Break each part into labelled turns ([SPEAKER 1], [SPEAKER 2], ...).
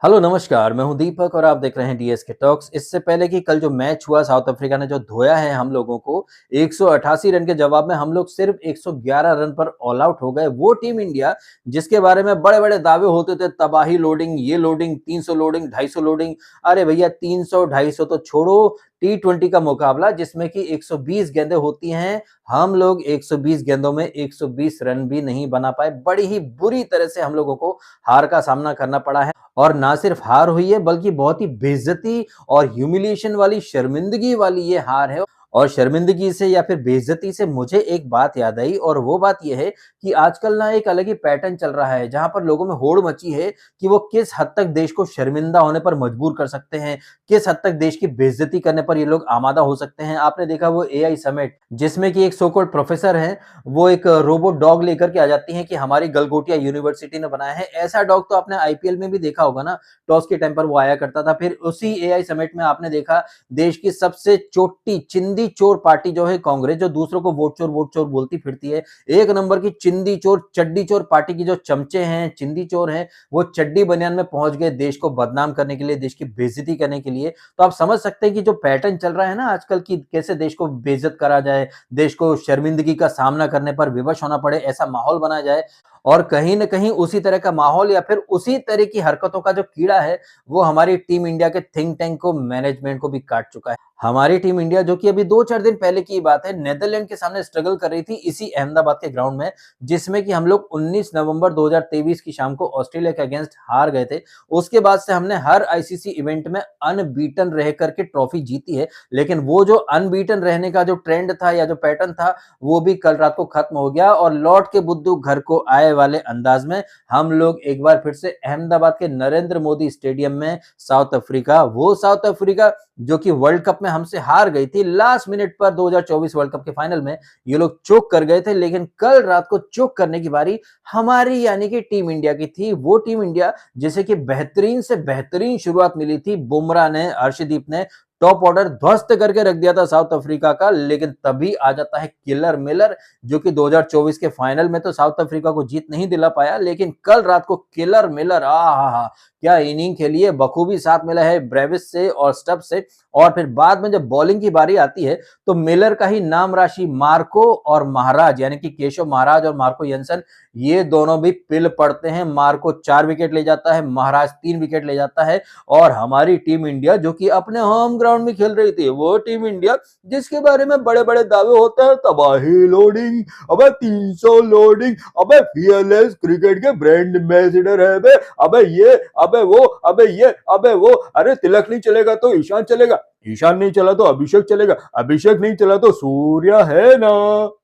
[SPEAKER 1] Hello नमस्कार, मैं हूं दीपक और आप देख रहे हैं डीएसके टॉक्स। इससे पहले कि कल जो मैच हुआ साउथ अफ्रीका ने जो धोया है हम लोगों को 188 रन के जवाब में हम लोग सिर्फ 111 रन पर ऑल आउट हो गए। वो टीम इंडिया जिसके बारे में बड़े-बड़े दावे होते थे, तबाही लोडिंग, ये लोडिंग, 300 लोडिंग, 250 लोडिंग। अरे भैया 300 250 तो छोड़ो, टी20 का मुकाबला जिसमें कि 120 गेंदें होती हैं, हम लोग 120 गेंदों में 120 रन भी नहीं बना पाए। बड़ी ही बुरी तरह से हम लोगों को हार का सामना करना पड़ा है। और ना सिर्फ हार हुई है बल्कि बहुत ही बेइज्जती और ह्यूमिलिएशन वाली, शर्मिंदगी वाली ये हार है। और शर्मिंदगी से या फिर बेइज्जती से मुझे एक बात याद आई और वो बात ये है कि आजकल ना एक अलग ही पैटर्न चल रहा है जहां पर लोगों में होड़ मची है कि वो किस हद तक देश को शर्मिंदा होने पर मजबूर कर सकते हैं, किस हद तक देश की बेइज्जती करने पर ये लोग आमादा हो सकते हैं। आपने देखा वो एआई समिट जिसमें कि एक सो कॉल्ड प्रोफेसर है, वो एक रोबोट डॉग लेकर के आ जाती हैं कि हमारी गलगोटिया यूनिवर्सिटी ने बनाया है। ऐसा डॉग तो आपने आईपीएल में भी देखा होगा ना, टॉस के टाइम पर वो आया करता था। फिर उसी एआई समिट में आपने देखा देश की सबसे चोटी चिंदी चोर पार्टी जो है कांग्रेस, जो दूसरों को वोट चोर बोलती फिरती है, एक नंबर की चिंदी चोर चड्डी चोर पार्टी की जो चमचे हैं, चिंदी चोर हैं, वो चड्डी बनियान में पहुंच गए देश को बदनाम करने के लिए, देश की बेइज्जती करने के लिए। तो आप समझ सकते हैं कि जो पैटर्न चल रहा है ना आजकल की, कैसे देश को बेइज्जत करा जाए, देश को शर्मिंदगी का सामना करने पर विवश होना पड़े, ऐसा माहौल बनाया जाए। और कहीं न कहीं उसी तरह का माहौल या फिर उसी तरह की हरकतों का जो कीड़ा है, वो हमारी टीम इंडिया के थिंक टैंक को, मैनेजमेंट को भी काट चुका है। हमारी टीम इंडिया जो कि अभी 2-4 दिन पहले की बात है, नीदरलैंड के सामने स्ट्रगल कर रही थी इसी अहमदाबाद के ग्राउंड में, जिसमें कि हम लोग 19 नवंबर 2023 की शाम को ऑस्ट्रेलिया के अगेंस्ट हार गए थे। उसके बाद से हमने हर आईसीसी इवेंट में अनबीटन रह करके ट्रॉफी जीती है। लेकिन वो जो अनबीटन रहने का जो ट्रेंड था या जो पैटर्न था, वो भी कल रात को खत्म हो गया और लौट के बुद्धू घर को आए वाले अंदाज में हम लोग एक बार फिर से अहमदाबाद के नरेंद्र मोदी स्टेडियम में साउथ अफ्रीका, वो साउथ अफ्रीका जो कि वर्ल्ड कप में हमसे हार गई थी लास्ट मिनट पर, 2024 वर्ल्ड कप के फाइनल में ये लोग चोक कर गए थे। लेकिन कल रात को चोक करने की बारी हमारी यानी कि टीम इंडिया की थी। वो टीम इंडिया जिसे कि बेहतरीन से बेहतरीन शुरुआत मिली थी, बुमराह ने, अर्शदीप ने टॉप ऑर्डर ध्वस्त करके रख दिया था साउथ अफ्रीका का। लेकिन तभी आ जाता है किलर मिलर, जो कि 2024 के फाइनल में तो साउथ अफ्रीका को जीत नहीं दिला पाया, लेकिन कल रात को किलर मिलर, आहा क्या इनिंग खेली है, बखूबी साथ मिला है ब्रेविस से और स्टब से। और फिर बाद में जब बॉलिंग की बारी आती है तो मिलर का ही नाम राशि मार्को और महाराज यानी कि केशव महाराज और मार्को यंसन, ये दोनों भी पिल पड़ते हैं। मार्को 4 विकेट ले जाता है, महाराज 3 विकेट ले जाता है। और हमारी टीम इंडिया जो कि अपने होम ग्राउंड में खेल रही थी, वो टीम इंडिया जिसके बारे में बड़े बड़े दावे होते हैं, तबाही लोडिंग, अबे 300 लोडिंग, अबे फियरलेस क्रिकेट के ब्रांड एम्बेसडर है बे, अबे ये, अबे वो, अबे ये, अबे वो, अरे तिलक नहीं चलेगा तो ईशान चलेगा, ईशान नहीं चला तो अभिषेक चलेगा, अभिषेक नहीं चला तो सूर्या है ना।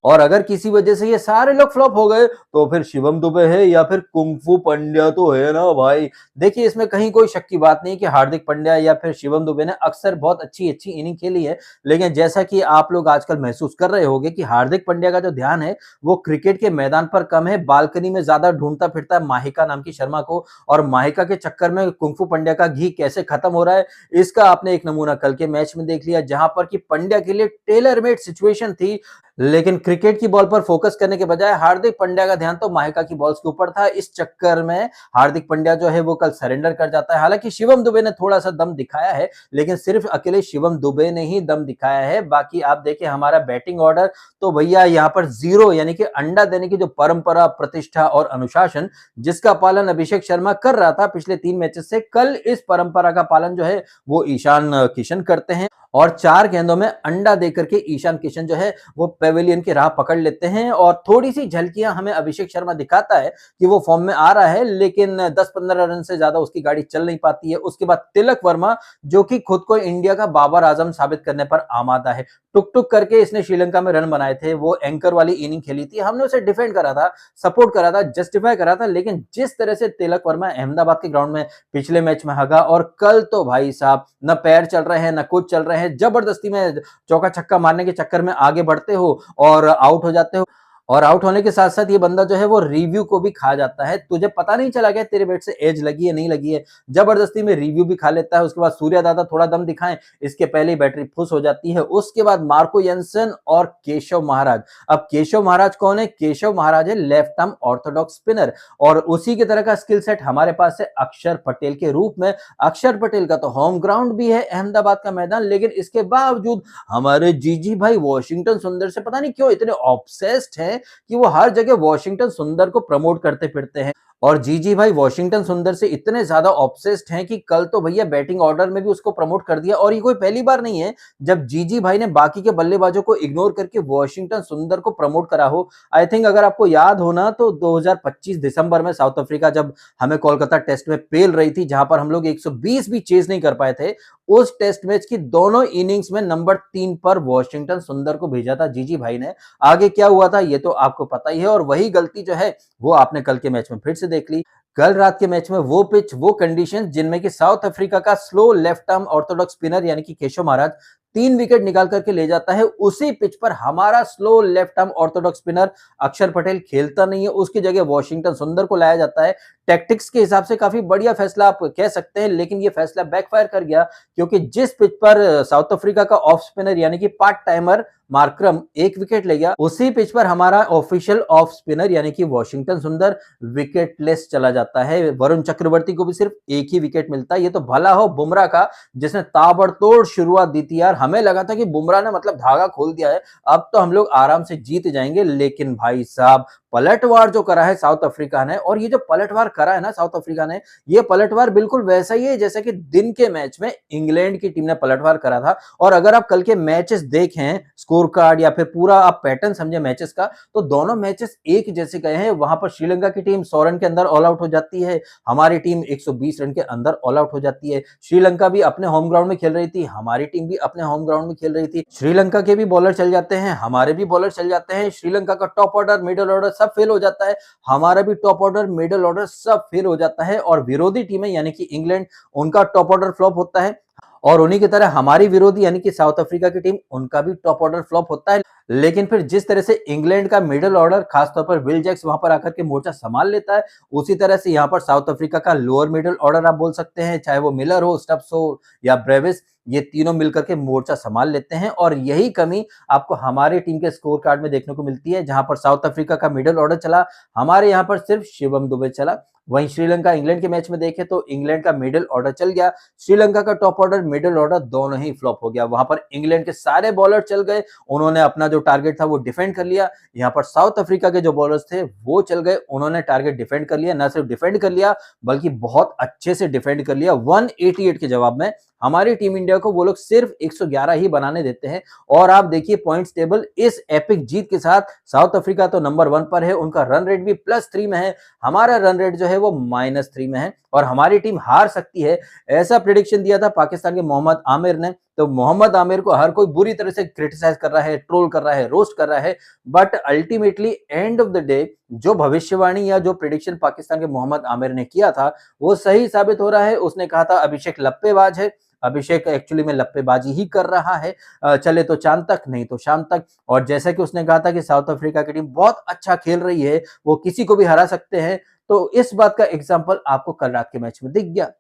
[SPEAKER 1] और अगर किसी वजह से ये सारे लोग फ्लॉप हो गए तो फिर शिवम दुबे है या फिर कुंफू पंड्या तो है ना भाई। देखिए इसमें कहीं कोई शक की बात नहीं कि हार्दिक पांड्या या फिर शिवम दुबे ने अक्सर बहुत अच्छी अच्छी इनिंग खेली है। लेकिन जैसा कि आप लोग आजकल महसूस कर रहे होंगे कि हार्दिक पांड्या का जो ध्यान है वो क्रिकेट के मैदान पर कम है, बालकनी में ज्यादा ढूंढता फिरता है माहिका नाम की शर्मा को। और माहिका के चक्कर में कुंफू पंड्या का घी कैसे खत्म हो रहा है, इसका आपने एक नमूना कल के मैच में देख लिया, जहां पर कि पंड्या के लिए टेलर मेड सिचुएशन थी। लेकिन क्रिकेट की बॉल पर फोकस करने के बजाय हार्दिक पांड्या का ध्यान तो माहिका की बॉल्स के ऊपर था। इस चक्कर में हार्दिक पांड्या जो है वो कल सरेंडर कर जाता है। हालांकि शिवम दुबे ने थोड़ा सा दम दिखाया है, लेकिन सिर्फ अकेले शिवम दुबे ने ही दम दिखाया है। बाकी आप देखें हमारा बैटिंग ऑर्डर तो भैया यहाँ पर जीरो, यानी कि अंडा देने की जो परंपरा, प्रतिष्ठा और अनुशासन जिसका पालन अभिषेक शर्मा कर रहा था पिछले 3 मैचेस से, कल इस परंपरा का पालन जो है वो ईशान किशन करते हैं। और 4 गेंदों में अंडा देकर के ईशान किशन जो है वो पेविलियन की राह पकड़ लेते हैं। और थोड़ी सी झलकियां हमें अभिषेक शर्मा दिखाता है कि वो फॉर्म में आ रहा है, लेकिन 10-15 रन से ज्यादा उसकी गाड़ी चल नहीं पाती है। उसके बाद तिलक वर्मा जो कि खुद को इंडिया का बाबर आजम साबित करने पर आमादा है, टुक टुक करके इसने श्रीलंका में रन बनाए थे, वो एंकर वाली इनिंग खेली थी, हमने उसे डिफेंड करा था, सपोर्ट करा था, जस्टिफाई करा था। लेकिन जिस तरह से तिलक वर्मा अहमदाबाद के ग्राउंड में पिछले मैच में हगा, और कल तो भाई साहब न पैर चल रहे हैं न कुछ चल रहे हैं, जबरदस्ती में चौका छक्का मारने के चक्कर में आगे बढ़ते हो और आउट हो जाते हो। और आउट होने के साथ-साथ ये बंदा जो है वो रिव्यू को भी खा जाता है। तुझे पता नहीं चला क्या तेरे बैट से एज लगी है, नहीं लगी है? ज़बरदस्ती में रिव्यू भी खा लेता है। उसके बाद सूर्या दादा थोड़ा दम दिखाएँ, इसके पहले ही बैटरी फुस हो जाती है। उसके बाद मार्को यन्सन और केशव महाराज। अब केशव महाराज कौन है? केशव महाराज है लेफ्ट आर्म ऑर्थोडॉक्स स्पिनर और उसी की तरह का स्किल सेट हमारे पास है अक्षर पटेल के रूप में। अक्षर पटेल का तो होम ग्राउंड भी है अहमदाबाद का मैदान, लेकिन इसके बावजूद हमारे जीजी भाई वॉशिंगटन सुंदर से पता नहीं क्यों इतने ऑब्सेस्ड हैं कि वो हर जगह वॉशिंगटन सुंदर को प्रमोट करते फिरते हैं। और जीजी भाई वॉशिंगटन सुंदर से इतने ज्यादा ऑब्सेस्ड हैं कि कल तो भैया बैटिंग ऑर्डर में भी उसको प्रमोट कर दिया। और ये कोई पहली बार नहीं है जब जीजी भाई ने बाकी के बल्लेबाजों को इग्नोर करके वॉशिंगटन सुंदर को प्रमोट करा हो। आई थिंक अगर आपको याद हो ना तो 2025 दिसंबर में साउथ अफ्रीका जब हमें कोलकाता टेस्ट में पेल रही थी, जहां पर हम लोग 120 भी चेज नहीं कर पाए थे, उस टेस्ट मैच की दोनों इनिंग्स में नंबर 3 पर वॉशिंगटन सुंदर को भेजा था जीजी भाई ने। आगे क्या हुआ था ये तो आपको पता ही है और वही गलती जो है वो आपने कल के मैच में फिर से देख ली। कल रात के मैच में वो पिच, वो कंडीशन जिनमें कि साउथ अफ्रीका का slow left arm Orthodox spinner यानी कि केशव महाराज 3 विकेट निकाल करके ले जाता है, उसी पिच पर हमारा slow left arm Orthodox spinner अक्षर पटेल खेलता नहीं है, उसकी जगह वॉशिंगटन सुंदर को लाया जाता है। टैक्टिक्स के हिसाब से काफी बढ़िया फैसला आप कह सकते हैं, लेकिन ये फैसला बैकफायर कर गया क्योंकि जिस पिच पर साउथ अफ्रीका का ऑफ स्पिनर यानी कि पार्ट टाइमर मार्करम 1 विकेट ले गया, उसी पिच पर हमारा ऑफिशियल ऑफ स्पिनर यानी कि वॉशिंगटन सुंदर विकेटलेस चला जाता है। वरुण चक्रवर्ती को भी सिर्फ 1 ही विकेट मिलता है। ये तो भला हो बुमराह का जिसने ताबड़तोड़ शुरुआत दी थी यार। हमें लगा था कि बुमराह ने मतलब धागा खोल दिया है, अब तो हम लोग आराम से जीत जाएंगे, लेकिन भाई साहब पलटवार जो करा है साउथ अफ्रीका ने, और ये जो पलटवार करा है ना साउथ अफ्रीका ने, ये पलटवार बिल्कुल वैसा ही है जैसा कि दिन के मैच में इंग्लैंड की टीम ने पलटवार करा था। और अगर आप कल के मैचेस देखें, स्कोर कार्ड या फिर पूरा आप पैटर्न समझे मैचेस का, तो दोनों मैचेस एक जैसे गए हैं। वहां पर श्रीलंका की टीम 100 रन के अंदर ऑल आउट हो जाती है, हमारी टीम 120 रन के अंदर ऑल आउट हो जाती है। श्रीलंका भी अपने होम ग्राउंड में खेल रही थी, हमारी टीम भी अपने होम ग्राउंड में खेल रही थी। श्रीलंका के भी बॉलर चल जाते हैं, हमारे भी बॉलर चल जाते हैं। श्रीलंका का टॉप ऑर्डर, मिडिल ऑर्डर सब फेल हो जाता है, हमारा भी टॉप ऑर्डर, मिडिल ऑर्डर सब फेल हो जाता है। और विरोधी टीमें यानी कि इंग्लैंड, उनका टॉप ऑर्डर फ्लॉप होता है, और उन्हीं की तरह हमारी विरोधी यानी कि साउथ अफ्रीका की टीम, उनका भी टॉप ऑर्डर फ्लॉप होता है। लेकिन फिर जिस तरह से इंग्लैंड का मिडिल ऑर्डर, खासतौर पर विल जैक्स वहां पर आकर के मोर्चा संभाल लेता है, उसी तरह से यहाँ पर साउथ अफ्रीका का लोअर मिडिल ऑर्डर आप बोल सकते हैं, चाहे वो मिलर हो, स्टब्स हो या ब्रेविस, ये तीनों मिलकर के मोर्चा संभाल लेते हैं। और यही कमी आपको हमारे टीम के स्कोर कार्ड में देखने को मिलती है, जहां पर साउथ अफ्रीका का मिडिल ऑर्डर चला, हमारे यहाँ पर सिर्फ शिवम दुबे चला। वहीं श्रीलंका इंग्लैंड के मैच में देखें तो इंग्लैंड का मिडिल ऑर्डर चल गया, श्रीलंका का टॉप ऑर्डर, मिडिल ऑर्डर दोनों ही फ्लॉप हो गया। वहां पर इंग्लैंड के सारे बॉलर चल गए, उन्होंने अपना जो टारगेट था वो डिफेंड कर लिया। यहाँ पर साउथ अफ्रीका के जो बॉलर्स थे वो चल गए, उन्होंने टारगेट डिफेंड कर लिया, न सिर्फ डिफेंड कर लिया बल्कि बहुत अच्छे से डिफेंड कर लिया। 188 के जवाब में हमारी टीम इंडिया को वो लोग सिर्फ 111 ही बनाने देते हैं। और आप देखिए पॉइंट्स टेबल, इस एपिक जीत के साथ साउथ अफ्रीका तो नंबर 1 पर है, उनका रन रेट भी +3 में है, हमारा रन रेट जो है वो -3 में है, और हमारी टीम हार सकती है, ऐसा प्रेडिक्शन दिया था पाकिस्तान के मोहम्मद आमिर ने। तो मोहम्मद आमिर को हर कोई बुरी तरह से क्रिटिसाइज कर रहा है, ट्रोल कर रहा है, रोस्ट कर रहा है, but ultimately end of the day जो भविष्यवाणी या जो प्रेडिक्शन पाकिस्तान के मोहम्मद आमिर ने किया था वो सही साबित हो रहा है। उसने कहा था अभिषेक लप्पेबाज है, अभिषेक एक्चुअली में लप्पेबाजी ही कर रहा है, चले तो चांद तक, नहीं तो शाम तक। और जैसा कि उसने कहा था कि साउथ अफ्रीका की टीम बहुत अच्छा खेल रही है, वो किसी को भी हरा सकते हैं, तो इस बात का एग्जाम्पल आपको कल रात के मैच में दिख गया।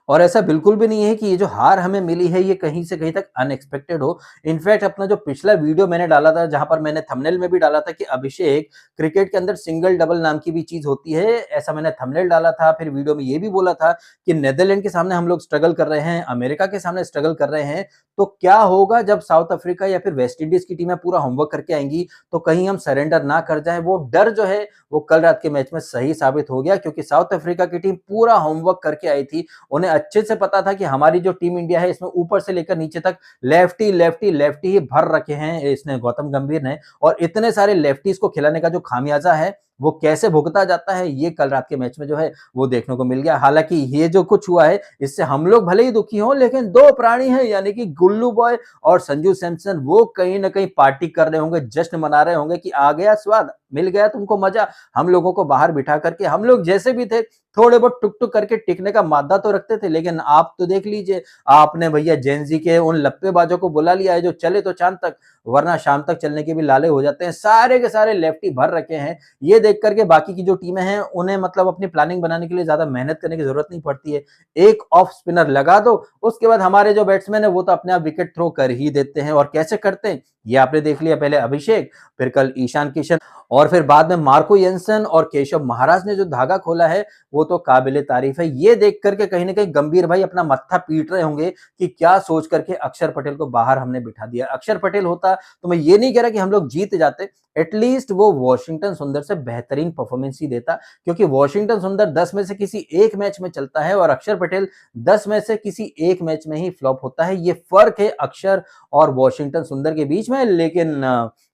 [SPEAKER 1] और ऐसा बिल्कुल भी नहीं है कि ये जो हार हमें मिली है ये कहीं से कहीं तक अनएक्सपेक्टेड हो। इनफैक्ट अपना जो पिछला वीडियो मैंने डाला था, जहां पर मैंने थंबनेल में भी डाला था कि अभिषेक, क्रिकेट के अंदर सिंगल डबल नाम की भी चीज होती है, ऐसा मैंने थंबनेल डाला था। फिर वीडियो में ये भी बोला था कि नीदरलैंड के सामने हम लोग स्ट्रगल कर रहे हैं, अमेरिका के सामने स्ट्रगल कर रहे हैं, तो क्या होगा जब साउथ अफ्रीका या फिर वेस्ट इंडीज की टीमें पूरा होमवर्क करके आएंगी, तो कहीं हम सरेंडर ना कर जाए। वो डर जो है वो कल रात के मैच में सही साबित हो गया, क्योंकि साउथ अफ्रीका की टीम पूरा होमवर्क करके आई थी। उन्हें अच्छे से पता था कि हमारी जो टीम इंडिया है इसमें ऊपर से लेकर नीचे तक लेफ्टी लेफ्टी लेफ्टी ही भर रखे हैं इसने, गौतम गंभीर ने, और इतने सारे लेफ्टीज को खिलाने का जो खामियाजा है वो कैसे भुगता जाता है, ये कल रात के मैच में जो है वो देखने को मिल गया। हालाँकि ये जो कुछ हुआ है, इससे हम लोग भले ही दुखी हों, लेकिन 2 प्राणी हैं यानी कि गुल्लू बॉय और संजू सैमसन, वो कहीं न कहीं पार्टी कर रहे होंगे, जश्न मना रहे होंगे कि आ गया स्वाद, मिल गया तुमको मज़ा। हम लोगों को बाहर बिठा करके, हम लोग जैसे भी थे, थोड़े बहुत टुक-टुक करके टिकने का मादा तो रखते थे, लेकिन आप तो देख लीजिए, आपने भैया जेन ज़ी के उन लप्पेबाजों को बुला लिया है जो चले तो चाँद तक, वरना शाम तक चलने के भी लाले हो जाते हैं। सारे के सारे लेफ्टी भर रखे हैं। ये देख कर के बाकी की जो टीमें हैं, उन्हें मतलब अपनी प्लानिंग बनाने के लिए ज़्यादा मेहनत करने की ज़रूरत नहीं पड़ती है। एक ऑफ स्पिनर लगा दो, उसके बाद हमारे जो बैट्समैन है वो तो अपने आप विकेट थ्रो कर ही देते हैं। और कैसे करते हैं, ये आपने देख लिया। पहले अभिषेक, फिर कल ईशान किशन और फिर बाद में मार्को येन्सन और केशव महाराज ने जो धागा खोला है, वो तो काबिले तारीफ है। ये देख करके कहीं न कहीं गंभीर भाई अपना मत्था पीट रहे होंगे कि क्या सोच करके अक्षर पटेल को बाहर हमने बिठा दिया। अक्षर पटेल होता तो मैं ये नहीं कह रहा कि हम लोग जीत जाते, एटलीस्ट वो वॉशिंगटन सुंदर से बेहतरीन परफॉर्मेंस ही देता, क्योंकि वॉशिंगटन सुंदर 10 में से किसी एक मैच में चलता है और अक्षर पटेल 10 में से किसी एक मैच में ही फ्लॉप होता है। ये फर्क है अक्षर और वॉशिंगटन सुंदर के बीच में। लेकिन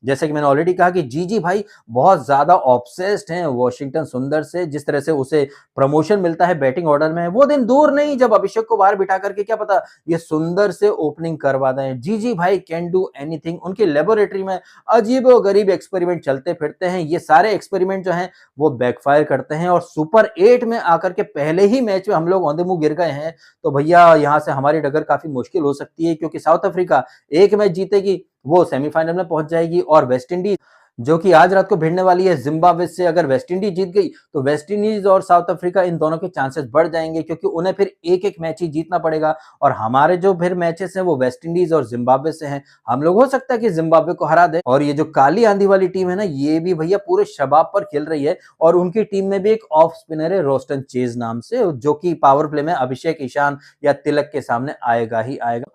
[SPEAKER 1] जैसे कि मैंने ऑलरेडी कहा कि जीजी भाई बहुत ज्यादा ऑब्सेस्ड हैं वॉशिंगटन सुंदर से। जिस तरह से उसे प्रमोशन मिलता है बैटिंग ऑर्डर में, वो दिन दूर नहीं जब अभिषेक को बाहर बिठा करके क्या पता ये सुंदर से ओपनिंग करवा दें। जीजी भाई कैन डू एनीथिंग। उनकी लेबोरेटरी में अजीबो-गरीब एक्सपेरिमेंट चलते फिरते हैं। ये सारे एक्सपेरिमेंट जो हैं वो बैकफायर करते हैं और सुपर 8 में आकर के पहले ही मैच में हम लोग औंधे मुंह गिर गए हैं। तो भैया यहाँ से हमारी डगर काफी मुश्किल हो सकती है, क्योंकि साउथ अफ्रीका एक मैच जीतेगी, वो सेमीफाइनल में पहुंच जाएगी। और वेस्ट इंडीज जो कि आज रात को भिड़ने वाली है जिम्बाब्वे से, अगर वेस्ट इंडीज जीत गई तो वेस्ट इंडीज और साउथ अफ्रीका इन दोनों के चांसेस बढ़ जाएंगे, क्योंकि उन्हें फिर एक एक मैच ही जीतना पड़ेगा। और हमारे जो फिर मैचेस हैं वो वेस्ट इंडीज और जिम्बाब्वे से हैं। हम लोग हो सकता है कि जिम्बाब्वे को हरा दे। और ये जो काली आंधी वाली टीम है ना, ये भी भैया पूरे शबाब पर खेल रही है। और उनकी टीम में भी एक ऑफ स्पिनर है रोस्टन चेज नाम से, जो कि पावर प्ले में अभिषेक, ईशान या तिलक के सामने आएगा ही आएगा।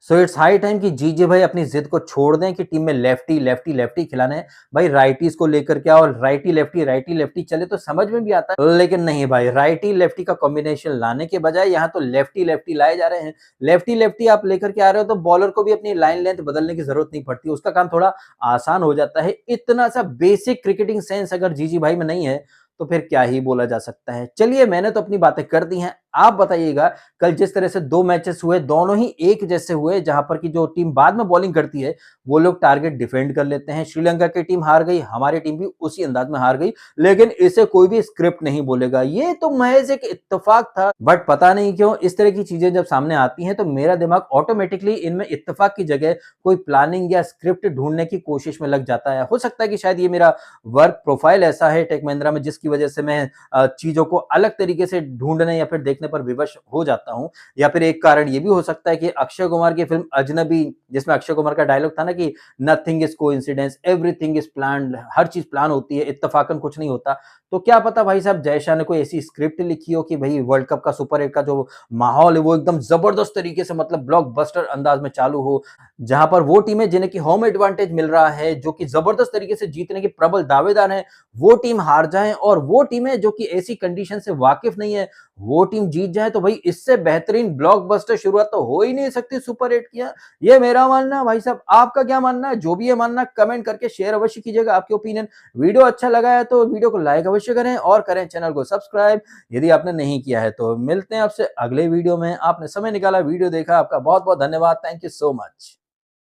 [SPEAKER 1] सो इट्स हाई टाइम कि जीजे भाई अपनी जिद को छोड़ दें कि टीम में लेफ्टी लेफ्टी लेफ्टी खिलाने हैं। भाई राइटीज को लेकर क्या, और राइटी लेफ्टी चले तो समझ में भी आता है, लेकिन नहीं भाई, राइटी लेफ्टी का कॉम्बिनेशन लाने के बजाय यहाँ तो लेफ्टी लेफ्टी लाए जा रहे हैं। लेफ्टी लेफ्टी आप लेकर के आ रहे हो तो बॉलर को भी अपनी लाइन लेंथ बदलने की जरूरत नहीं पड़ती, उसका काम थोड़ा आसान हो जाता है। इतना सा बेसिक क्रिकेटिंग सेंस अगर जीजी भाई में नहीं है तो फिर क्या ही बोला जा सकता है। चलिए, मैंने तो अपनी बातें कर दी हैं, आप बताइएगा। कल जिस तरह से 2 मैचेस हुए, दोनों ही एक जैसे हुए, जहां पर की जो टीम बाद में बॉलिंग करती है वो लोग टारगेट डिफेंड कर लेते हैं। श्रीलंका की टीम हार गई, हमारी टीम भी उसी अंदाज में हार गई, लेकिन इसे कोई भी स्क्रिप्ट नहीं बोलेगा, ये तो महज एक इत्तेफाक था। बट पता नहीं क्यों इस तरह की चीजें जब सामने आती हैं तो मेरा दिमाग ऑटोमेटिकली इनमें इत्तेफाक की जगह कोई प्लानिंग या स्क्रिप्ट ढूंढने की कोशिश में लग जाता है। हो सकता है कि शायद ये मेरा वर्क प्रोफाइल ऐसा है टेक महिंद्रा में, जिसकी वजह से मैं चीजों को अलग तरीके से ढूंढने या फिर देखने पर विवश हो जाता हूं। या फिर एक कारण ये भी हो सकता है कि अक्षय कुमार की फिल्म अजनबी, जिसमें अक्षय कुमार का डायलॉग था ना कि nothing is coincidence, everything is planned, हर चीज प्लान होती है, इत्तेफाकन कुछ नहीं होता। तो क्या पता भाई साहब जय शाह ने कोई ऐसी स्क्रिप्ट लिखी हो कि भाई वर्ल्ड कप का सुपर 8 का जो माहौल है वो एकदम जबरदस्त तरीके से, मतलब ब्लॉकबस्टर अंदाज में चालू हो, जहां पर वो टीमें जिन्हें की होम एडवांटेज मिल रहा है, जो कि जबरदस्त तरीके से जीतने के प्रबल दावेदार हैं, वो टीम हार जाए, और वो टीमें जो कि ऐसी कंडीशन से वाकिफ नहीं है वो टीम जीत जाए। तो भाई इससे बेहतरीन ब्लॉकबस्टर शुरुआत तो हो ही नहीं सकती सुपर 8 की। ये मेरा मानना है भाई साहब, आपका क्या मानना है? जो भी है मानना, कमेंट करके शेयर अवश्य कीजिएगा आपके ओपिनियन। वीडियो अच्छा लगा है तो वीडियो को लाइक अवश्य करें और करें चैनल को सब्सक्राइब यदि आपने नहीं किया है। तो मिलते हैं आपसे अगले वीडियो में। आपने समय निकाला, वीडियो देखा, आपका बहुत बहुत धन्यवाद। Thank you so much.